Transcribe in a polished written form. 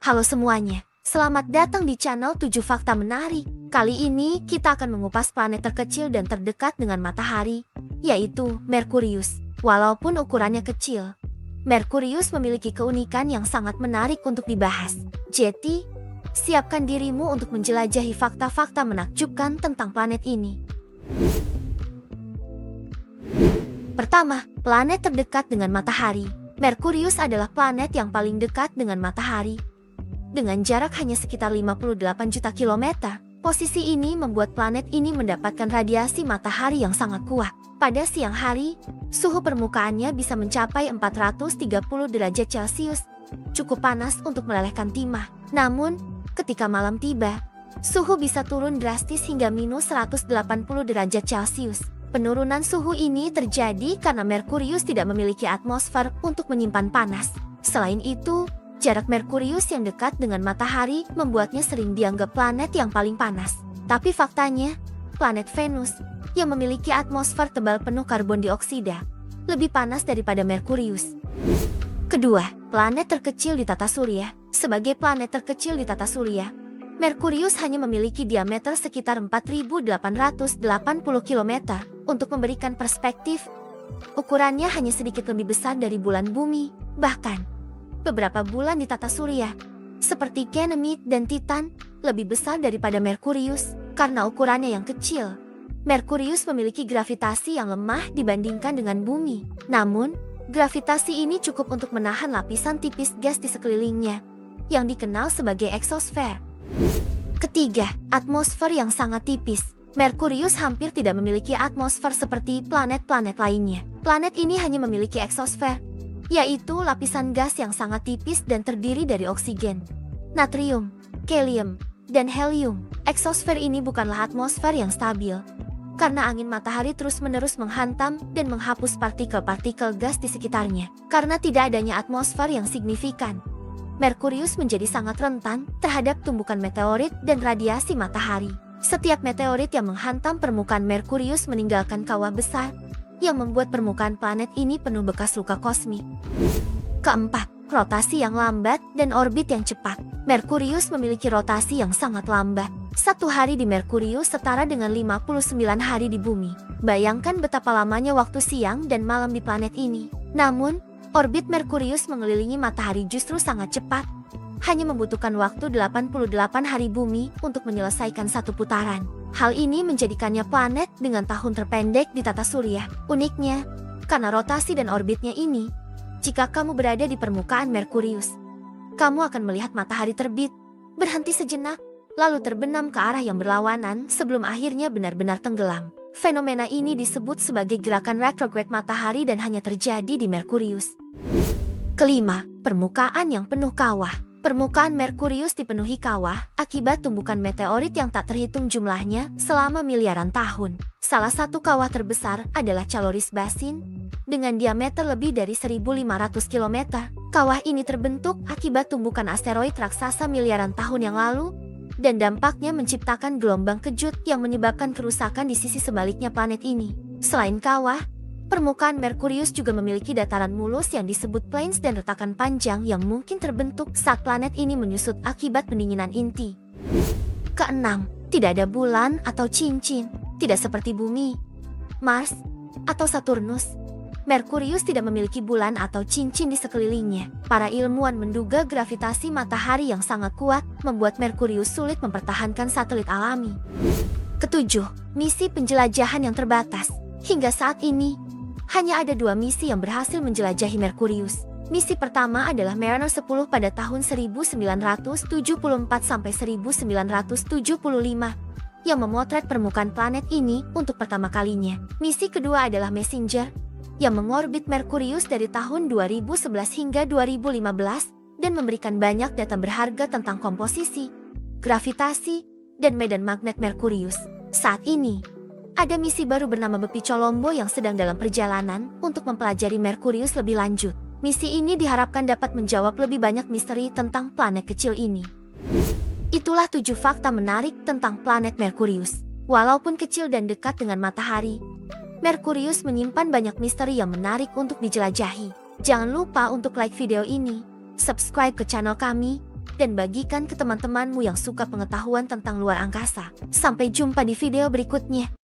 Halo semuanya, selamat datang di channel 7 Fakta Menarik. Kali ini kita akan mengupas planet terkecil dan terdekat dengan matahari, yaitu Merkurius. Walaupun ukurannya kecil, Merkurius memiliki keunikan yang sangat menarik untuk dibahas. Jadi, siapkan dirimu untuk menjelajahi fakta-fakta menakjubkan tentang planet ini. Pertama, planet terdekat dengan matahari. Merkurius adalah planet yang paling dekat dengan matahari. Dengan jarak hanya sekitar 58 juta kilometer, posisi ini membuat planet ini mendapatkan radiasi matahari yang sangat kuat. Pada siang hari, suhu permukaannya bisa mencapai 430 derajat Celcius, cukup panas untuk melelehkan timah. Namun, ketika malam tiba, suhu bisa turun drastis hingga minus 180 derajat Celcius. Penurunan suhu ini terjadi karena Merkurius tidak memiliki atmosfer untuk menyimpan panas. Selain itu, jarak Merkurius yang dekat dengan matahari membuatnya sering dianggap planet yang paling panas. Tapi faktanya, planet Venus, yang memiliki atmosfer tebal penuh karbon dioksida, lebih panas daripada Merkurius. Kedua, planet terkecil di tata surya. Sebagai planet terkecil di tata surya, Merkurius hanya memiliki diameter sekitar 4.880 km. Untuk memberikan perspektif, ukurannya hanya sedikit lebih besar dari bulan bumi. Bahkan, beberapa bulan di tata surya, seperti Ganymede dan Titan, lebih besar daripada Merkurius. Karena ukurannya yang kecil, Merkurius memiliki gravitasi yang lemah dibandingkan dengan bumi. Namun, gravitasi ini cukup untuk menahan lapisan tipis gas di sekelilingnya, yang dikenal sebagai eksosfer. Ketiga, atmosfer yang sangat tipis. Merkurius hampir tidak memiliki atmosfer seperti planet-planet lainnya. Planet ini hanya memiliki eksosfer, yaitu lapisan gas yang sangat tipis dan terdiri dari oksigen, natrium, kalium, dan helium. Eksosfer ini bukanlah atmosfer yang stabil, karena angin matahari terus-menerus menghantam dan menghapus partikel-partikel gas di sekitarnya. Karena tidak adanya atmosfer yang signifikan, Merkurius menjadi sangat rentan terhadap tumbukan meteorit dan radiasi matahari. Setiap meteorit yang menghantam permukaan Merkurius meninggalkan kawah besar, yang membuat permukaan planet ini penuh bekas luka kosmik. Keempat, rotasi yang lambat dan orbit yang cepat. Merkurius memiliki rotasi yang sangat lambat. Satu hari di Merkurius setara dengan 59 hari di bumi. Bayangkan betapa lamanya waktu siang dan malam di planet ini. Namun, orbit Merkurius mengelilingi matahari justru sangat cepat. Hanya membutuhkan waktu 88 hari bumi untuk menyelesaikan satu putaran. Hal ini menjadikannya planet dengan tahun terpendek di tata surya. Uniknya, karena rotasi dan orbitnya ini, jika kamu berada di permukaan Merkurius, kamu akan melihat matahari terbit, berhenti sejenak, lalu terbenam ke arah yang berlawanan sebelum akhirnya benar-benar tenggelam. Fenomena ini disebut sebagai gerakan retrograde matahari dan hanya terjadi di Merkurius. Kelima, permukaan yang penuh kawah. Permukaan Merkurius dipenuhi kawah akibat tumbukan meteorit yang tak terhitung jumlahnya selama miliaran tahun. Salah satu kawah terbesar adalah Caloris Basin, dengan diameter lebih dari 1.500 km. Kawah ini terbentuk akibat tumbukan asteroid raksasa miliaran tahun yang lalu, dan dampaknya menciptakan gelombang kejut yang menyebabkan kerusakan di sisi sebaliknya planet ini. Selain kawah, permukaan Merkurius juga memiliki dataran mulus yang disebut plains dan retakan panjang yang mungkin terbentuk saat planet ini menyusut akibat pendinginan inti. Keenam, tidak ada bulan atau cincin. Tidak seperti bumi, Mars, atau Saturnus, Merkurius tidak memiliki bulan atau cincin di sekelilingnya. Para ilmuwan menduga gravitasi matahari yang sangat kuat membuat Merkurius sulit mempertahankan satelit alami. Ketujuh, misi penjelajahan yang terbatas. Hingga saat ini, hanya ada 2 misi yang berhasil menjelajahi Merkurius. Misi pertama adalah Mariner 10 pada tahun 1974 sampai 1975 yang memotret permukaan planet ini untuk pertama kalinya. Misi kedua adalah Messenger yang mengorbit Merkurius dari tahun 2011 hingga 2015 dan memberikan banyak data berharga tentang komposisi, gravitasi, dan medan magnet Merkurius. Saat ini, ada misi baru bernama Bepi Colombo yang sedang dalam perjalanan untuk mempelajari Merkurius lebih lanjut. Misi ini diharapkan dapat menjawab lebih banyak misteri tentang planet kecil ini. Itulah 7 fakta menarik tentang planet Merkurius. Walaupun kecil dan dekat dengan matahari, Merkurius menyimpan banyak misteri yang menarik untuk dijelajahi. Jangan lupa untuk like video ini, subscribe ke channel kami, dan bagikan ke teman-temanmu yang suka pengetahuan tentang luar angkasa. Sampai jumpa di video berikutnya.